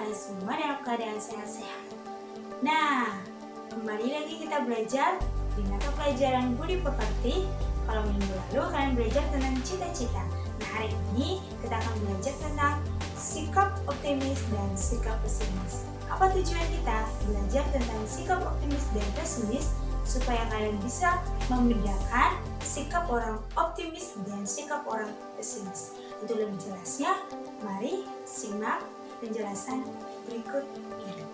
kalian semua dalam keadaan sehat-sehat. Nah, kembali lagi kita belajar di mata pelajaran Budi Pekerti. Kalau minggu lalu kalian belajar tentang cita-cita. Nah, hari ini kita akan belajar tentang sikap optimis dan sikap pesimis. Apa tujuan kita belajar tentang sikap optimis dan pesimis? Supaya kalian bisa membedakan sikap orang optimis dan sikap orang pesimis. Untuk lebih jelasnya, mari simak penjelasan berikut ini.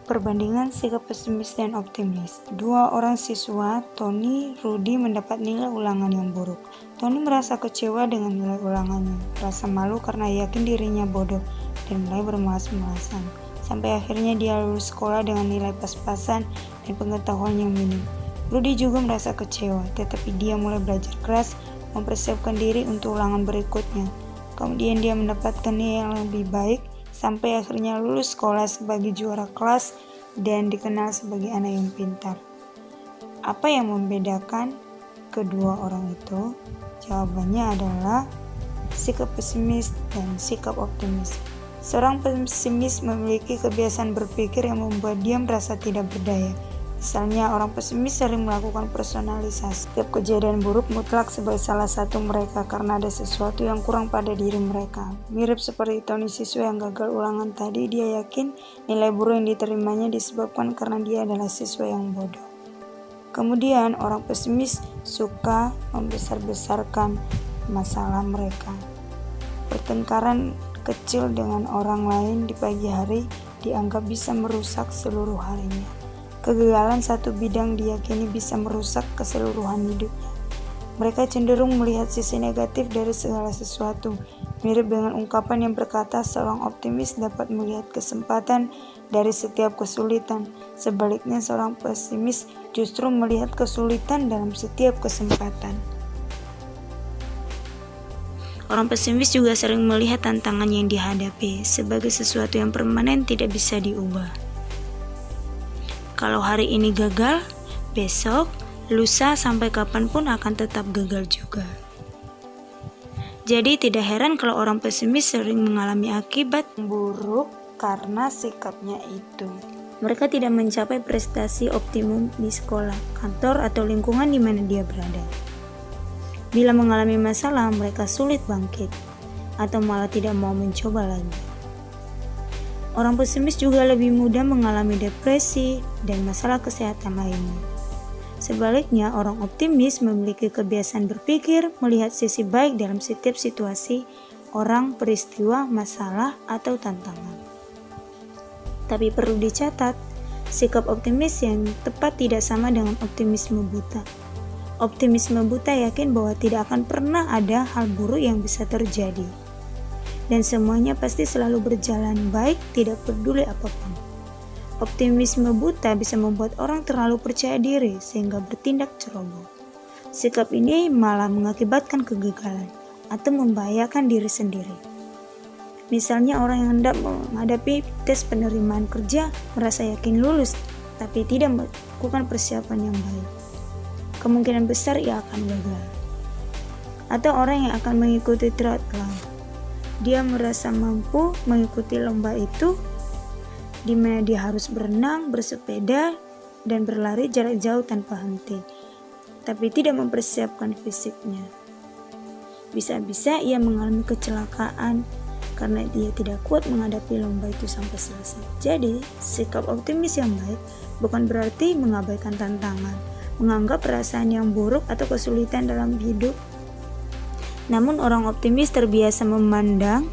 Perbandingan sikap pesimis dan optimis. Dua orang siswa, Tony, Rudy mendapat nilai ulangan yang buruk. Tony merasa kecewa dengan nilai ulangannya, rasa malu karena yakin dirinya bodoh, dan mulai bermalas-malasan. Sampai akhirnya dia lulus sekolah dengan nilai pas-pasan dan pengetahuan yang minim. Rudy juga merasa kecewa, tetapi dia mulai belajar keras, mempersiapkan diri untuk ulangan berikutnya. Kemudian dia mendapatkan nilai yang lebih baik, sampai akhirnya lulus sekolah sebagai juara kelas dan dikenal sebagai anak yang pintar. Apa yang membedakan kedua orang itu? Jawabannya adalah sikap pesimis dan sikap optimis. Seorang pesimis memiliki kebiasaan berpikir yang membuat dia merasa tidak berdaya. Misalnya, orang pesimis sering melakukan personalisasi. Setiap kejadian buruk mutlak sebagai salah satu mereka karena ada sesuatu yang kurang pada diri mereka. Mirip seperti Tony, siswa yang gagal ulangan tadi, dia yakin nilai buruk yang diterimanya disebabkan karena dia adalah siswa yang bodoh. Kemudian, orang pesimis suka membesar-besarkan masalah mereka. Pertengkaran kecil dengan orang lain di pagi hari dianggap bisa merusak seluruh harinya. Kegagalan satu bidang diyakini bisa merusak keseluruhan hidupnya. Mereka cenderung melihat sisi negatif dari segala sesuatu, mirip dengan ungkapan yang berkata seorang optimis dapat melihat kesempatan dari setiap kesulitan. Sebaliknya, seorang pesimis justru melihat kesulitan dalam setiap kesempatan. Orang pesimis juga sering melihat tantangan yang dihadapi sebagai sesuatu yang permanen, tidak bisa diubah. Kalau hari ini gagal, besok, lusa, sampai kapanpun akan tetap gagal juga. Jadi tidak heran kalau orang pesimis sering mengalami akibat buruk karena sikapnya itu. Mereka tidak mencapai prestasi optimum di sekolah, kantor, atau lingkungan di mana dia berada. Bila mengalami masalah, mereka sulit bangkit, atau malah tidak mau mencoba lagi. Orang pesimis juga lebih mudah mengalami depresi dan masalah kesehatan lainnya. Sebaliknya, orang optimis memiliki kebiasaan berpikir, melihat sisi baik dalam setiap situasi, orang, peristiwa, masalah, atau tantangan. Tapi perlu dicatat, sikap optimis yang tepat tidak sama dengan optimisme buta. Optimisme buta yakin bahwa tidak akan pernah ada hal buruk yang bisa terjadi. Dan semuanya pasti selalu berjalan baik, tidak peduli apapun. Optimisme buta bisa membuat orang terlalu percaya diri sehingga bertindak ceroboh. Sikap ini malah mengakibatkan kegagalan atau membahayakan diri sendiri. Misalnya, orang yang hendak menghadapi tes penerimaan kerja merasa yakin lulus, tapi tidak melakukan persiapan yang baik. Kemungkinan besar ia akan gagal. Atau orang yang akan mengikuti triathlon. Dia merasa mampu mengikuti lomba itu, di mana dia harus berenang, bersepeda, dan berlari jarak jauh tanpa henti, tapi tidak mempersiapkan fisiknya. Bisa-bisa ia mengalami kecelakaan karena dia tidak kuat menghadapi lomba itu sampai selesai. Jadi, sikap optimis yang baik bukan berarti mengabaikan tantangan, menganggap perasaan yang buruk atau kesulitan dalam hidup. Namun orang optimis terbiasa memandang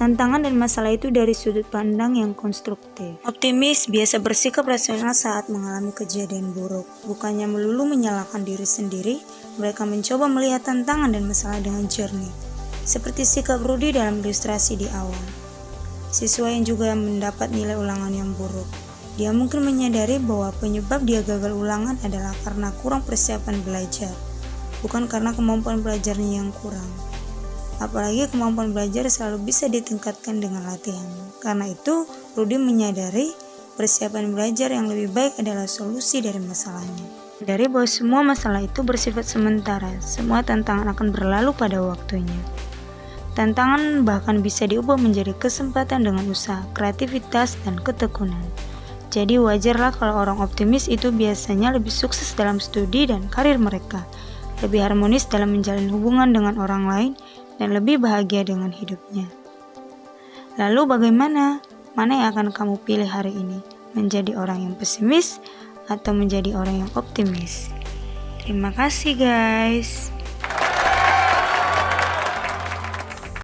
tantangan dan masalah itu dari sudut pandang yang konstruktif. Optimis biasa bersikap rasional saat mengalami kejadian buruk. Bukannya melulu menyalahkan diri sendiri, mereka mencoba melihat tantangan dan masalah dengan jernih. Seperti sikap Rudy dalam ilustrasi di awal. Siswa yang juga mendapat nilai ulangan yang buruk. Dia mungkin menyadari bahwa penyebab dia gagal ulangan adalah karena kurang persiapan belajar. Bukan karena kemampuan belajarnya yang kurang. Apalagi kemampuan belajar selalu bisa ditingkatkan dengan latihan. Karena itu, Rudy menyadari persiapan belajar yang lebih baik adalah solusi dari masalahnya. Dari bahwa semua masalah itu bersifat sementara, semua tantangan akan berlalu pada waktunya. Tantangan bahkan bisa diubah menjadi kesempatan dengan usaha, kreativitas, dan ketekunan. Jadi wajarlah kalau orang optimis itu biasanya lebih sukses dalam studi dan karir mereka, lebih harmonis dalam menjalin hubungan dengan orang lain, dan lebih bahagia dengan hidupnya. Lalu bagaimana? Mana yang akan kamu pilih hari ini? Menjadi orang yang pesimis atau menjadi orang yang optimis? Terima kasih guys.